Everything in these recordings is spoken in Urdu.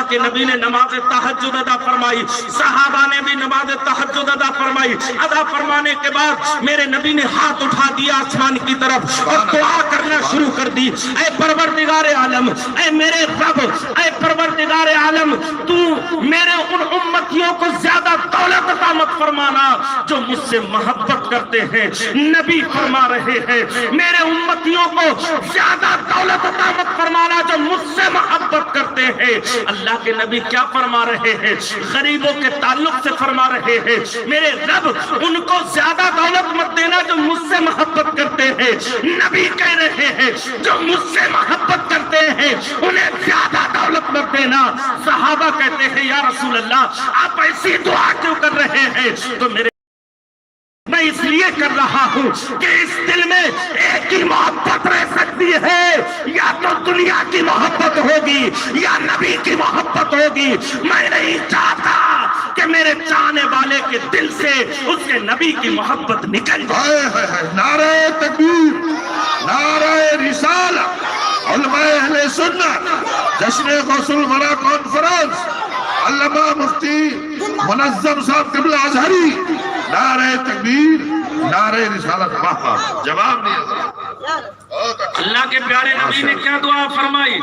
کے نبی نے نماز تہجد ادا فرمائی، صحابہ نے بھی نماز تہجد ادا فرمائی۔ ادا فرمانے کے بعد میرے نبی نے ہاتھ اٹھا دیا آسمان کی طرف اور دعا کرنا شروع کر دی، اے پروردگار عالم، اے میرے رب، اے پروردگار عالم، تو میرے ان امتیوں کو زیادہ دولت عطا مت فرمانا جو مجھ سے محبت کرتے ہیں۔ نبی فرما رہے ہیں میرے امتیوں کو زیادہ دولت عطا مت فرمانا جو مجھ سے محبت کرتے ہیں۔ اللہ کے نبی کیا فرما رہے ہیں؟ غریبوں کے تعلق سے فرما رہے ہیں میرے رب ان کو زیادہ دولت مت دینا جو مجھ سے محبت کرتے ہیں۔ نبی کہہ رہے ہیں جو مجھ سے محبت کرتے ہیں انہیں زیادہ دولت مت دینا۔ صحابہ کہتے ہیں یا رسول اللہ آپ ایسی دعا کیوں کر رہے ہیں؟ تو میں اس لیے کر رہا ہوں کہ اس دل میں ایک ہی محبت رہ سکتی ہے، یا تو دنیا کی محبت ہوگی یا نبی کی محبت ہوگی۔ میں نہیں چاہتا کہ میرے چاہنے والے کے دل سے اس کے نبی کی محبت نکل جائے۔ نعرہ تکبیر، نعرہ رسالت، علماء اہل سنت، جشن غوث الورا کانفرنس، علامہ مفتی منظم صاحب قبلہ ازہری، نعرہ تکبیر، نعرہ رسالت۔ جواب نہیں۔ اللہ کے پیارے نبی نے کیا دعا فرمائی؟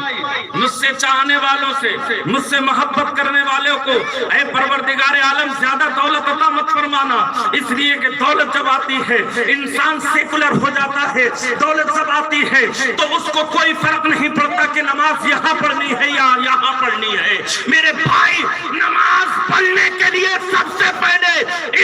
مجھ سے چاہنے والوں سے، مجھ سے محبت کرنے والوں کو اے پروردگار عالم زیادہ دولت عطا مت فرمانا، اس لیے کہ دولت جب آتی ہے انسان سیکولر ہو جاتا ہے۔ دولت جب آتی ہے تو اس کو کوئی فرق نہیں پڑتا کہ نماز یہاں پڑھنی ہے یا یہاں پڑھنی ہے۔ میرے بھائی، نماز پڑھنے کے لیے سب سے پہلے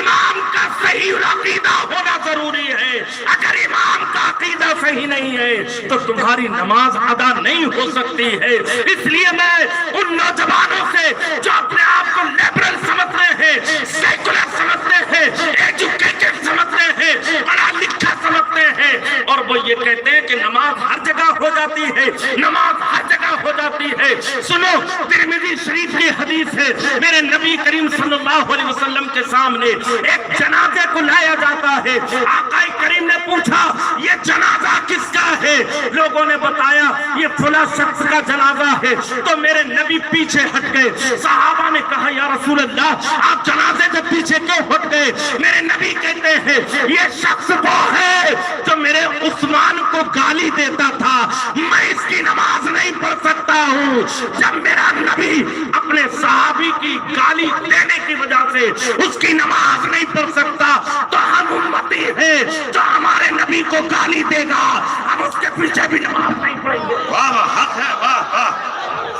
امام کا صحیح عقیدہ ہونا ضروری ہے۔ اگر امام کا عقیدہ صحیح نہیں ہے تو تمہاری نماز ادا نہیں ہو سکتی ہے۔ اس لیے میں ان نوجوانوں سے جو اپنے آپ کو لیبرل سمجھتے ہیں، سیکولر سمجھتے ہیں، ایجوکیٹڈ سمجھتے ہیں، پڑھا لکھا سمجھتے ہیں، اور وہ یہ کہتے ہیں کہ نماز ہر جگہ ہو جاتی ہے، نماز ہر جگہ ہو جاتی ہے۔ سنو، ترمذی شریف کی حدیث ہے، میرے نبی کریم صلی اللہ علیہ وسلم کے سامنے ایک جنازے کو لایا جاتا ہے۔ آقا کریم نے پوچھا یہ جنازہ کس کا ہے؟ لوگوں نے بتایا یہ فلاں شخص کا جنازہ ہے۔ تو میرے نبی پیچھے ہٹ گئے۔ صحابہ نے کہا یا رسول اللہ آپ جنازے سے پیچھے کیوں ہٹ گئے؟ میرے نبی کہتے ہیں یہ شخص وہ ہے جو میرے عثمان کو گالی دیتا تھا، میں اس کی نماز نہیں پڑھ سکتا ہوں۔ جب میرا نبی اپنے صحابی کی گالی دینے کی وجہ سے اس کی نماز نہیں پڑھ سکتا تو ہم امتی ہیں جو ہمارے نبی کو گالی دے گا ہم اس کے پیچھے بھی نماز نہیں پڑھیں گے۔ واہ واہ، حق ہے، واہ واہ،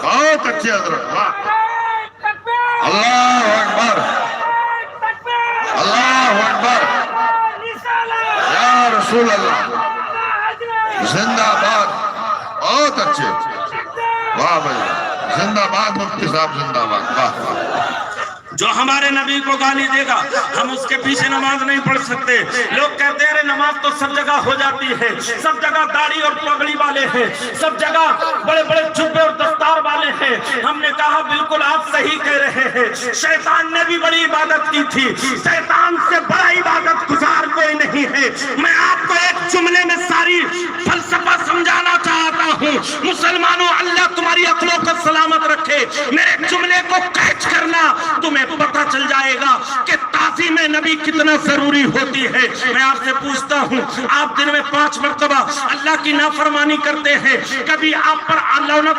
بہت اچھے حضرت، واہ، اللہ اکبر، اللہ اکبر، یا رسول اللہ، زندہ باد، بہت اچھے، واہ بھائی، زندہ باد مفتی صاحب، زندہ باد، واہ واہ۔ جو ہمارے نبی کو گالی دے گا ہم اس کے پیچھے نماز نہیں پڑھ سکتے۔ لوگ کہتے ہیں نماز تو سب جگہ ہو جاتی ہے، سب جگہ داڑھی اور پگڑی والے ہیں، سب جگہ بڑے بڑے جبے اور دستار والے ہیں۔ ہم نے کہا بالکل آپ صحیح کہہ رہے ہیں، شیطان نے بھی بڑی عبادت کی تھی، شیطان سے بڑا عبادت گزار کوئی نہیں ہے۔ میں آپ کو ایک جملے میں ساری فلسفہ سمجھانا چاہتا ہوں۔ مسلمانوں، اللہ تمہاری عقلوں کو سلامت رکھے، میرے جملے کو کیچ کرنا، تمہیں پتہ چل جائے گا کہ تعظیم نبی کتنا ضروری ہوتی ہے۔ میں آپ سے پوچھتا ہوں آپ دن میں 5 مرتبہ اللہ کی نافرمانی کرتے ہیں، کبھی آپ پر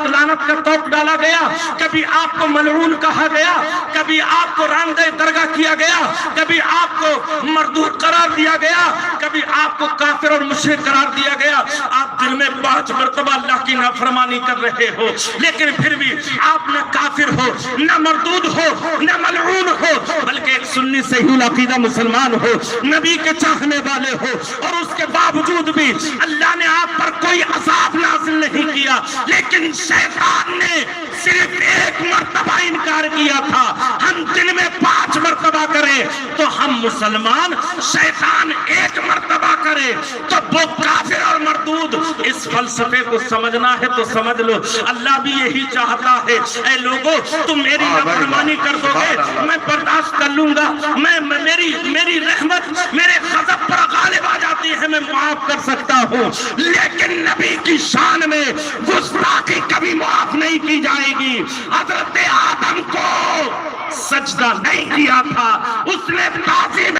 لعنت کا توق ڈالا گیا، کبھی آپ کو ملعون کہا گیا، کبھی آپ کو راندہ درگاہ کیا گیا، کبھی آپ کو مردود قرار دیا گیا، کبھی آپ کو کافر اور مشرک قرار دیا گیا۔ آپ دن میں 5 مرتبہ اللہ کی نافرمانی کر رہے ہو، لیکن پھر بھی آپ نہ کافر ہو، نہ مردود ہو، نہ ملعون ہو، بلکہ ایک سنی صحیح العقیدہ مسلمان ہو، نبی کے چاہنے والے ہو، اور اس کے باوجود بھی اللہ نے آپ پر کوئی عذاب نازل نہیں کیا، لیکن شیطان نے صرف 1 مرتبہ انکار کیا تھا۔ ہم دن میں 5 مرتبہ کریں تو ہم مسلمان، شیطان 1 مرتبہ کرے تو وہ کافر اور مردود۔ اس فلسفے کو سمجھنا ہے تو سمجھ لو، اللہ بھی یہی چاہتا ہے اے لوگوں تم میری نافرمانی کر دو گے میں برداشت کر لوں گا، میری رحمت میرے غضب پر غالب آ جاتی ہے، میں معاف کر سکتا ہوں، لیکن نبی کی شان میں گستاخی کبھی معاف نہیں کی جائے گی۔ حضرت سجدہ نہیں کیا تھا، اس نے تعظیم